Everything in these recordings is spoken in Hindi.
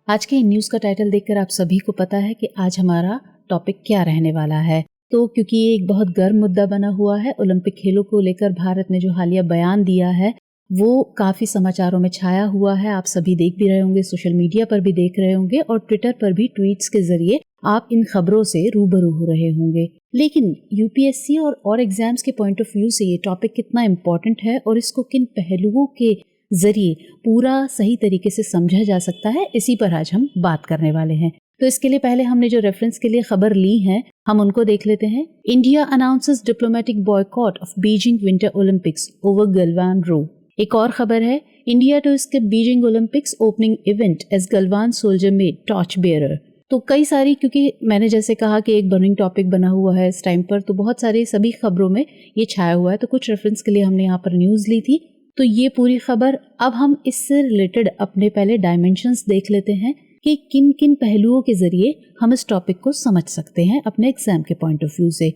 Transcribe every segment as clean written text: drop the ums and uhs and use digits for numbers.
आज के न्यूज़ का टाइटल देखकर आप सभी को पता है कि आज हमारा टॉपिक क्या रहने वाला है। तो क्योंकि ये एक बहुत गर्म मुद्दा बना हुआ है, ओलंपिक खेलों को लेकर भारत ने जो हालिया बयान दिया है वो काफ़ी समाचारों में छाया हुआ है। आप सभी देख भी रहे होंगे, सोशल मीडिया पर भी देख रहे होंगे और ट्विटर पर भी ट्वीट्स के जरिए आप इन खबरों से रूबरू हो रहे होंगे। लेकिन यूपीएससी और एग्जाम्स के पॉइंट ऑफ व्यू से ये टॉपिक कितना इम्पोर्टेंट है और इसको किन पहलुओं के जरिए पूरा सही तरीके से समझा जा सकता है, इसी पर आज हम बात करने वाले हैं। तो इसके लिए पहले हमने जो रेफरेंस के लिए खबर ली है हम उनको देख लेते हैं। India announces diplomatic boycott of Beijing winter Olympics over Galwan row. एक और खबर है, India to skip Beijing Olympics opening event as Galwan soldier made torch bearer. तो कई सारी, क्योंकि मैंने जैसे कहा कि एक बर्निंग टॉपिक बना हुआ है इस टाइम पर, तो बहुत सारी सभी खबरों में ये छाया हुआ है। तो कुछ रेफरेंस के लिए हमने यहाँ पर न्यूज़ ली थी। तो ये पूरी खबर, अब हम इससे रिलेटेड अपने पहले डायमेंशंस देख लेते हैं कि किन किन पहलुओं के जरिए हम इस टॉपिक को समझ सकते हैं अपने एग्जाम के पॉइंट ऑफ व्यू से।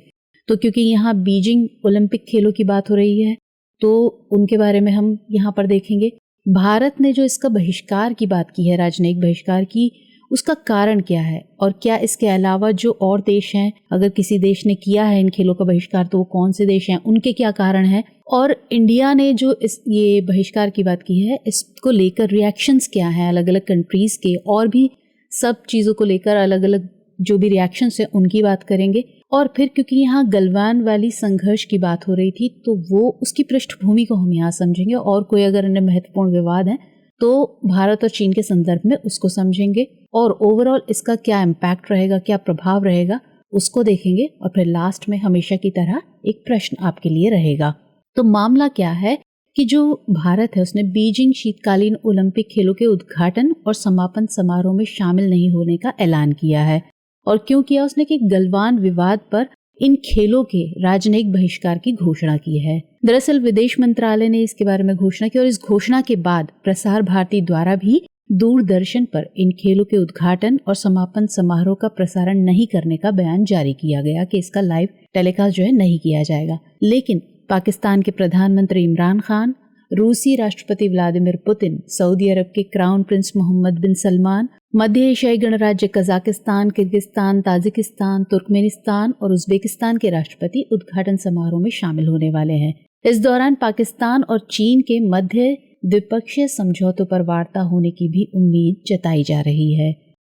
तो क्योंकि यहाँ बीजिंग ओलंपिक खेलों की बात हो रही है तो उनके बारे में हम यहाँ पर देखेंगे। भारत ने जो इसका बहिष्कार की बात की है, राजनयिक बहिष्कार की, उसका कारण क्या है और क्या इसके अलावा जो और देश हैं, अगर किसी देश ने किया है इन खेलों का बहिष्कार तो वो कौन से देश हैं, उनके क्या कारण हैं, और इंडिया ने जो ये बहिष्कार की बात की है इसको लेकर रिएक्शंस क्या हैं अलग अलग कंट्रीज़ के, और भी सब चीज़ों को लेकर अलग अलग जो भी रिएक्शंस हैं उनकी बात करेंगे। और फिर क्योंकि यहाँ गलवान वाली संघर्ष की बात हो रही थी तो वो उसकी पृष्ठभूमि को हम यहाँ समझेंगे, और कोई अगर अन्य महत्वपूर्ण विवाद है तो भारत और चीन के संदर्भ में उसको समझेंगे, और ओवरऑल इसका क्या इम्पैक्ट रहेगा, क्या प्रभाव रहेगा, उसको देखेंगे। और फिर लास्ट में हमेशा की तरह एक प्रश्न आपके लिए रहेगा। तो मामला क्या है कि जो भारत है उसने बीजिंग शीतकालीन ओलंपिक खेलों के उद्घाटन और समापन समारोह में शामिल नहीं होने का ऐलान किया है। और क्यों किया उसने कि गलवान विवाद पर इन खेलों के राजनयिक बहिष्कार की घोषणा की है। दरअसल विदेश मंत्रालय ने इसके बारे में घोषणा की और इस घोषणा के बाद प्रसार भारती द्वारा भी दूरदर्शन पर इन खेलों के उद्घाटन और समापन समारोह का प्रसारण नहीं करने का बयान जारी किया गया कि इसका लाइव टेलीकास्ट जो है नहीं किया जाएगा। लेकिन पाकिस्तान के प्रधानमंत्री इमरान खान, रूसी राष्ट्रपति व्लादिमीर पुतिन, सऊदी अरब के क्राउन प्रिंस मोहम्मद बिन सलमान, मध्य एशियाई गणराज्य कजाकिस्तान, किर्गिस्तान, ताजिकिस्तान, तुर्कमेनिस्तान और उज्बेकिस्तान के राष्ट्रपति उद्घाटन समारोह में शामिल होने वाले हैं। इस दौरान पाकिस्तान और चीन के मध्य द्विपक्षीय समझौतों पर वार्ता होने की भी उम्मीद जताई जा रही है।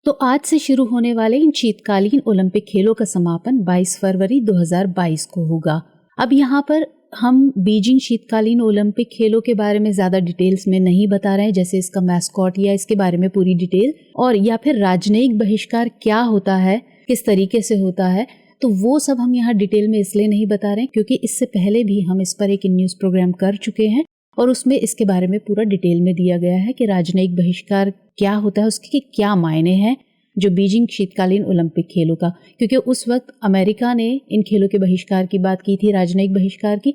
तो आज से शुरू होने वाले इन शीतकालीन ओलंपिक खेलों का समापन 22 फरवरी 2022 को होगा। अब यहाँ पर हम बीजिंग शीतकालीन ओलंपिक खेलों के बारे में ज़्यादा डिटेल्स में नहीं बता रहे हैं, जैसे इसका मैस्कॉट या इसके बारे में पूरी डिटेल, और या फिर राजनयिक बहिष्कार क्या होता है, किस तरीके से होता है, तो वो सब हम यहाँ डिटेल में इसलिए नहीं बता रहे हैं क्योंकि इससे पहले भी हम इस पर एक न्यूज़ प्रोग्राम कर चुके हैं और उसमें इसके बारे में पूरा डिटेल में दिया गया है कि राजनयिक बहिष्कार क्या होता है, उसके क्या मायने हैं जो बीजिंग शीतकालीन ओलंपिक खेलों का। क्योंकि उस वक्त अमेरिका ने इन खेलों के बहिष्कार की बात की थी, राजनयिक बहिष्कार की,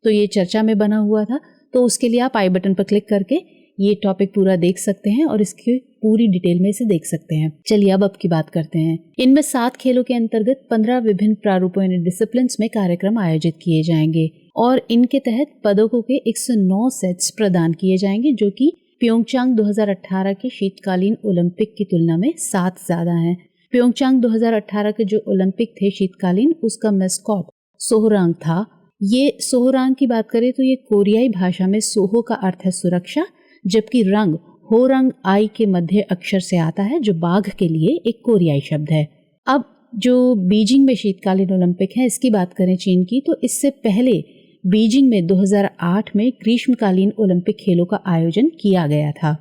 तो ये चर्चा में बना हुआ था। तो उसके लिए आप आई बटन पर क्लिक करके ये टॉपिक पूरा देख सकते हैं और इसकी पूरी डिटेल में इसे देख सकते हैं। चलिए अब की बात करते हैं। इनमें 7 खेलों के अंतर्गत 15 विभिन्न प्रारूपों यानी डिसिप्लिन्स में कार्यक्रम आयोजित किए जाएंगे और इनके तहत पदकों के 109 सेट्स प्रदान किए जाएंगे, जो कि प्योंगचांग 2018 के शीतकालीन ओलंपिक की तुलना में 7 ज्यादा हैं। प्योंगचांग 2018 के जो ओलंपिक थे शीतकालीन, उसका मैस्कॉट सोहरांग था। ये सोहरांग की बात करें तो ये कोरियाई भाषा में सोहो का अर्थ है सुरक्षा, जबकि रंग हो रंग आई के मध्य अक्षर से आता है जो बाघ के लिए एक कोरियाई शब्द है। अब जो बीजिंग में शीतकालीन ओलंपिक है इसकी बात करें चीन की, तो इससे पहले बीजिंग में 2008 में ग्रीष्मकालीन ओलंपिक खेलों का आयोजन किया गया था।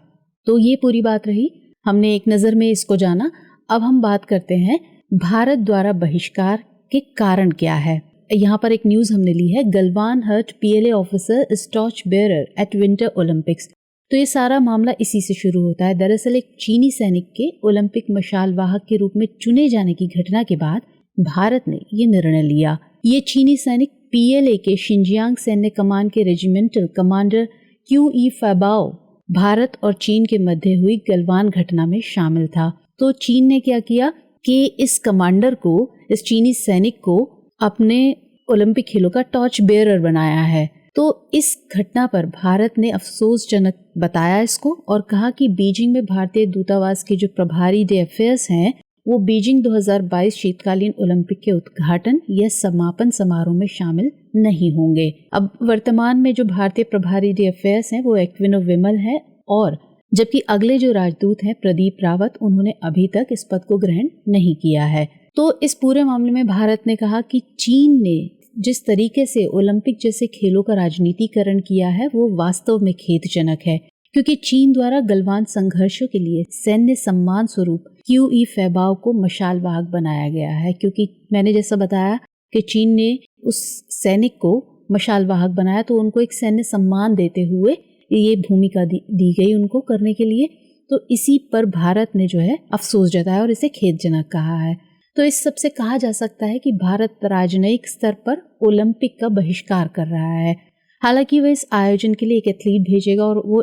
तो ये पूरी बात रही, हमने एक नज़र में इसको जाना। अब हम बात करते हैं भारत द्वारा बहिष्कार के कारण क्या है। यहाँ पर एक न्यूज़ हमने ली है, Galwan hurt PLA officer is torch bearer at Winter Olympics. तो ये सारा मामला इसी से शुरू होता है। दरअसल एक चीनी सैनिक के ओलंपिक मशाल वाहक के रूप में चुने जाने की घटना के बाद भारत ने ये निर्णय लिया। ये चीनी सैनिक PLA के शिंजियांग सैन्य कमान के रेजिमेंटल कमांडर QE फैबाओ भारत और चीन के मध्य हुई गलवान घटना में शामिल था। तो चीन ने क्या किया कि इस कमांडर को, इस चीनी सैनिक को अपने ओलंपिक खेलों का टॉर्च बेयरर बनाया है। तो इस घटना पर भारत ने अफसोसजनक बताया इसको और कहा कि बीजिंग में भारतीय दूतावास के जो प्रभारी डे अफेयर्स हैं वो बीजिंग 2022 शीतकालीन ओलंपिक के उद्घाटन या समापन समारोह में शामिल नहीं होंगे। अब वर्तमान में जो भारतीय प्रभारी डे अफेयर्स हैं वो एक्विनो विमल है, और जबकि अगले जो राजदूत हैं प्रदीप रावत, उन्होंने अभी तक इस पद को ग्रहण नहीं किया है। तो इस पूरे मामले में भारत ने कहा कि चीन ने जिस तरीके से ओलंपिक जैसे खेलों का राजनीतिकरण किया है वो वास्तव में खेदजनक है, क्योंकि चीन द्वारा गलवान संघर्षों के लिए सैन्य सम्मान स्वरूप क्यूई फैबाओ को मशाल वाहक बनाया गया है। क्योंकि मैंने जैसा बताया कि चीन ने उस सैनिक को मशाल वाहक बनाया, तो उनको एक सैन्य सम्मान देते हुए ये भूमिका दी गई उनको करने के लिए। तो इसी पर भारत ने जो है अफसोस जताया और इसे खेदजनक कहा है। तो इस सब से कहा जा सकता है कि भारत राजनयिक स्तर पर ओलंपिक का बहिष्कार कर रहा है। हालांकि वह इस आयोजन के लिए एक एथलीट भेजेगा, और वो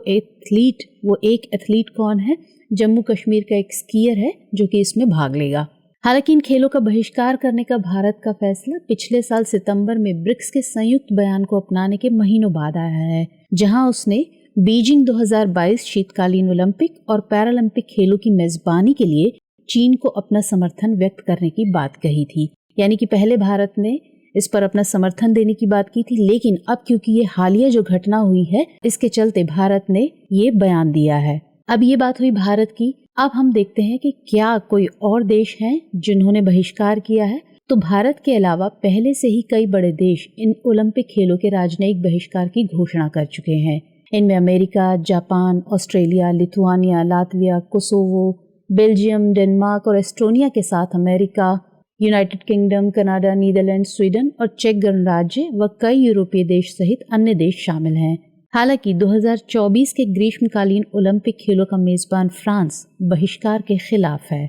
एक एथलीट कौन है? जम्मू कश्मीर का एक स्कीयर है जो कि इसमें भाग लेगा। हालांकि इन खेलों का बहिष्कार करने का भारत का फैसला पिछले साल सितंबर में ब्रिक्स के संयुक्त बयान को अपनाने के महीनों बाद आया है, जहां उसने बीजिंग 2022 शीतकालीन ओलंपिक और पैरालंपिक खेलों की मेजबानी के लिए चीन को अपना समर्थन व्यक्त करने की बात कही थी। यानी कि पहले भारत ने इस पर अपना समर्थन देने की बात की थी, लेकिन अब क्योंकि ये हालिया जो घटना हुई है इसके चलते भारत ने ये बयान दिया है। अब ये बात हुई भारत की। अब हम देखते हैं कि क्या कोई और देश हैं जिन्होंने बहिष्कार किया है। तो भारत के अलावा पहले से ही कई बड़े देश इन ओलंपिक खेलों के राजनयिक बहिष्कार की घोषणा कर चुके हैं। इनमें America, Japan, Australia, Lithuania, Latvia, Kosovo, Belgium, Denmark और एस्टोनिया के साथ America, United Kingdom, Canada, Netherland, Sweden और चेक गणराज्य व कई यूरोपीय देश सहित अन्य देश शामिल हैं। हालांकि 2024 के ग्रीष्मकालीन ओलंपिक खेलों का मेजबान फ्रांस बहिष्कार के खिलाफ है।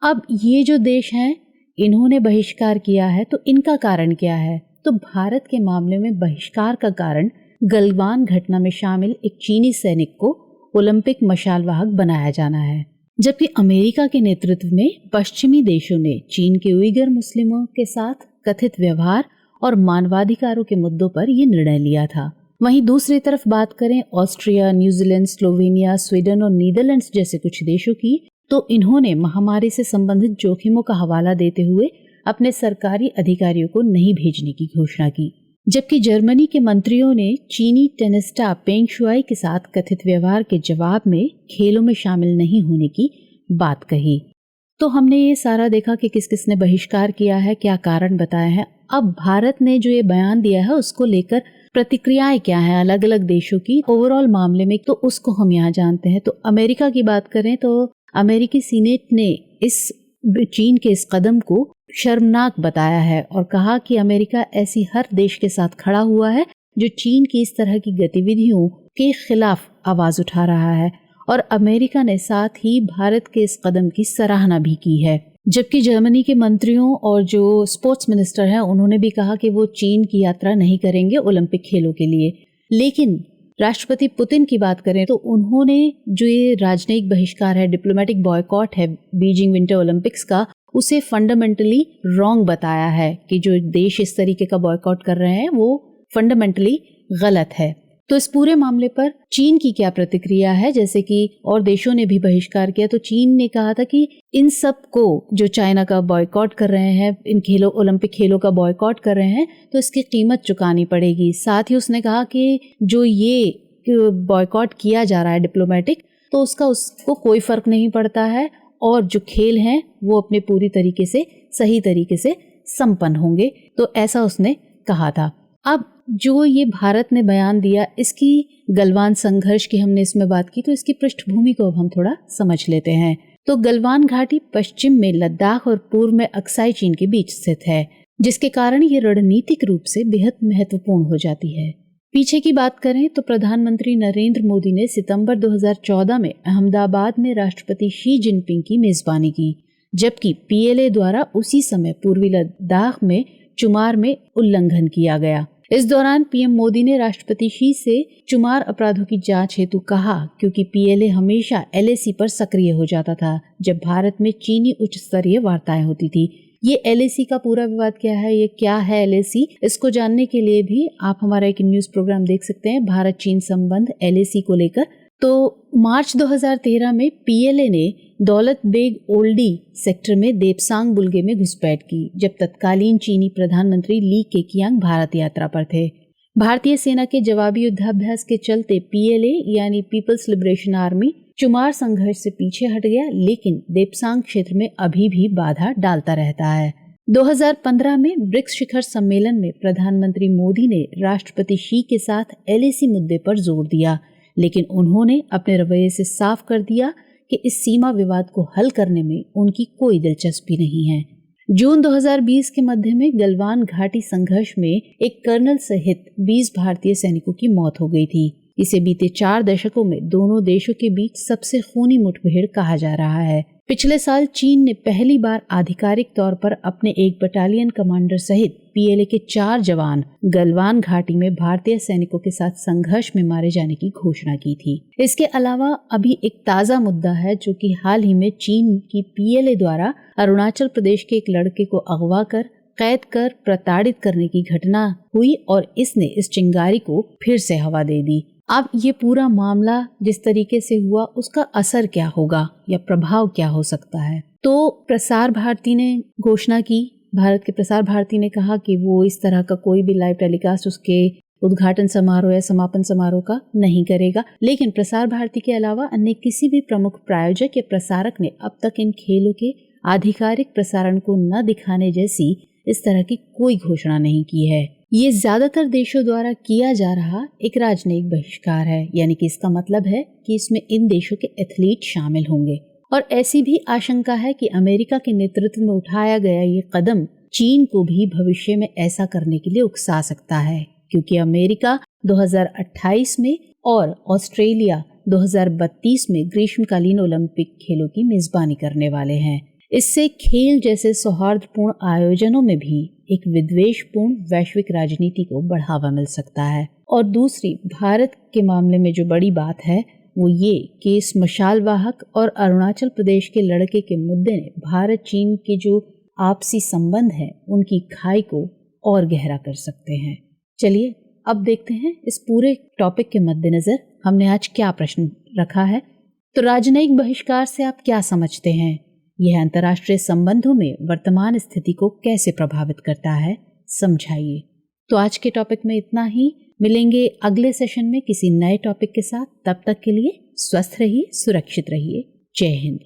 अब ये जो देश हैं इन्होंने बहिष्कार किया है, तो इनका कारण क्या है? तो भारत के मामले में बहिष्कार का कारण गलवान घटना में शामिल एक चीनी सैनिक को ओलंपिक मशाल वाहक बनाया जाना है, जबकि अमेरिका के नेतृत्व में पश्चिमी देशों ने चीन के उइगर मुस्लिमों के साथ कथित व्यवहार और मानवाधिकारों के मुद्दों पर यह निर्णय लिया था। वहीं दूसरी तरफ बात करें ऑस्ट्रिया, न्यूजीलैंड, स्लोवेनिया, स्वीडन और नीदरलैंड्स जैसे कुछ देशों की, तो इन्होंने महामारी से संबंधित जोखिमों का हवाला देते हुए अपने सरकारी अधिकारियों को नहीं भेजने की घोषणा की। जबकि जर्मनी के मंत्रियों ने चीनी टेनिस स्टार पेंग शुआई के साथ कथित व्यवहार के जवाब में खेलों में शामिल नहीं होने की बात कही। तो हमने ये सारा देखा कि किस किसने बहिष्कार किया है, क्या कारण बताया है। अब भारत ने जो ये बयान दिया है उसको लेकर प्रतिक्रियाएं क्या है अलग अलग देशों की ओवरऑल मामले में, तो उसको हम यहाँ जानते हैं। तो अमेरिका की बात करें तो अमेरिकी सीनेट ने इस चीन के इस कदम को शर्मनाक बताया है और कहा कि अमेरिका ऐसी हर देश के साथ खड़ा हुआ है जो चीन की इस तरह की गतिविधियों के खिलाफ आवाज उठा रहा है, और अमेरिका ने साथ ही भारत के इस कदम की सराहना भी की है। जबकि जर्मनी के मंत्रियों और जो स्पोर्ट्स मिनिस्टर हैं उन्होंने भी कहा कि वो चीन की यात्रा नहीं करेंगे ओलंपिक खेलों के लिए। लेकिन राष्ट्रपति पुतिन की बात करें तो उन्होंने जो ये राजनयिक बहिष्कार है, डिप्लोमेटिक बॉयकॉट है बीजिंग विंटर ओलंपिक्स का, उसे फंडामेंटली रॉन्ग बताया है कि जो देश इस तरीके का बॉयकॉट कर रहे हैं वो फंडामेंटली गलत है। तो इस पूरे मामले पर चीन की क्या प्रतिक्रिया है? जैसे कि और देशों ने भी बहिष्कार किया, तो चीन ने कहा था कि इन सब को जो चाइना का बॉयकॉट कर रहे हैं, इन खेलों ओलंपिक खेलों का बॉयकॉट कर रहे हैं, तो इसकी कीमत चुकानी पड़ेगी। साथ ही उसने कहा कि जो ये बॉयकॉट किया जा रहा है डिप्लोमेटिक, तो उसको कोई फर्क नहीं पड़ता है और जो खेल हैं वो अपने पूरी तरीके से सही तरीके से संपन्न होंगे। तो ऐसा उसने कहा था। अब जो ये भारत ने बयान दिया, इसकी गलवान संघर्ष की हमने इसमें बात की, तो इसकी पृष्ठभूमि को अब हम थोड़ा समझ लेते हैं। तो गलवान घाटी पश्चिम में लद्दाख और पूर्व में अक्साई चीन के बीच स्थित है, जिसके कारण ये रणनीतिक रूप से बेहद महत्वपूर्ण हो जाती है। पीछे की बात करें तो प्रधानमंत्री नरेंद्र मोदी ने सितंबर 2014 में अहमदाबाद में राष्ट्रपति शी जिनपिंग की मेजबानी की, जबकि पीएलए द्वारा उसी समय पूर्वी लद्दाख में चुमार में उल्लंघन किया गया। इस दौरान पीएम मोदी ने राष्ट्रपति शी से चुमार अपराधों की जांच हेतु कहा, क्योंकि पीएलए हमेशा एलएसी पर सक्रिय हो जाता था जब भारत में चीनी उच्च स्तरीय वार्ताएं होती थी। ये LAC का पूरा विवाद क्या है, ये क्या है LAC, इसको जानने के लिए भी आप हमारा एक न्यूज़ प्रोग्राम देख सकते हैं, भारत चीन संबंध LAC को लेकर। तो मार्च 2013 में PLA ने दौलत बेग ओल्डी सेक्टर में देपसांग बुल्गे में घुसपैठ की, जब तत्कालीन चीनी प्रधानमंत्री ली केकियांग भारत यात्रा पर थे। भारतीय सेना के जवाबी युद्धाभ्यास के चलते PLA यानी पीपल्स लिबरेशन आर्मी चुमार संघर्ष से पीछे हट गया, लेकिन देपसांग क्षेत्र में अभी भी बाधा डालता रहता है। 2015 में ब्रिक्स शिखर सम्मेलन में प्रधानमंत्री मोदी ने राष्ट्रपति शी के साथ LAC मुद्दे पर जोर दिया, लेकिन उन्होंने अपने रवैये से साफ कर दिया कि इस सीमा विवाद को हल करने में उनकी कोई दिलचस्पी नहीं है। जून 2020 के मध्य में गलवान घाटी संघर्ष में एक कर्नल सहित 20 भारतीय सैनिकों की मौत हो गई थी। इसे बीते 4 दशकों में दोनों देशों के बीच सबसे खूनी मुठभेड़ कहा जा रहा है। पिछले साल चीन ने पहली बार आधिकारिक तौर पर अपने एक बटालियन कमांडर सहित PLA के 4 जवान गलवान घाटी में भारतीय सैनिकों के साथ संघर्ष में मारे जाने की घोषणा की थी। इसके अलावा अभी एक ताज़ा मुद्दा है, जो कि हाल ही में चीन की PLA द्वारा अरुणाचल प्रदेश के एक लड़के को अगवा कर कैद कर प्रताड़ित करने की घटना हुई और इसने इस चिंगारी को फिर से हवा दे दी। अब ये पूरा मामला जिस तरीके से हुआ, उसका असर क्या होगा या प्रभाव क्या हो सकता है। तो प्रसार भारती ने घोषणा की, भारत के प्रसार भारती ने कहा कि वो इस तरह का कोई भी लाइव टेलीकास्ट उसके उद्घाटन समारोह या समापन समारोह का नहीं करेगा। लेकिन प्रसार भारती के अलावा अन्य किसी भी प्रमुख प्रायोजक या प्रसारक ने अब तक इन खेलों के आधिकारिक प्रसारण को न दिखाने जैसी इस तरह की कोई घोषणा नहीं की है। ये ज्यादातर देशों द्वारा किया जा रहा एक राजनयिक बहिष्कार है, यानी कि इसका मतलब है कि इसमें इन देशों के एथलीट शामिल होंगे। और ऐसी भी आशंका है कि अमेरिका के नेतृत्व में उठाया गया ये कदम चीन को भी भविष्य में ऐसा करने के लिए उकसा सकता है, क्योंकि अमेरिका 2028 में और ऑस्ट्रेलिया 2032 में ग्रीष्मकालीन ओलंपिक खेलों की मेजबानी करने वाले हैं। इससे खेल जैसे सौहार्दपूर्ण आयोजनों में भी एक विद्वेषपूर्ण वैश्विक राजनीति को बढ़ावा मिल सकता है। और दूसरी, भारत के मामले में जो बड़ी बात है वो ये कि इस मशाल वाहक और अरुणाचल प्रदेश के लड़के के मुद्दे ने भारत चीन के जो आपसी संबंध है उनकी खाई को और गहरा कर सकते हैं। चलिए अब देखते हैं इस पूरे टॉपिक के मद्देनजर हमने आज क्या प्रश्न रखा है। तो राजनयिक बहिष्कार से आप क्या समझते हैं? यह अंतर्राष्ट्रीय संबंधों में वर्तमान स्थिति को कैसे प्रभावित करता है, समझाइए। तो आज के टॉपिक में इतना ही। मिलेंगे अगले सेशन में किसी नए टॉपिक के साथ। तब तक के लिए स्वस्थ रहिए, सुरक्षित रहिए। जय हिंद।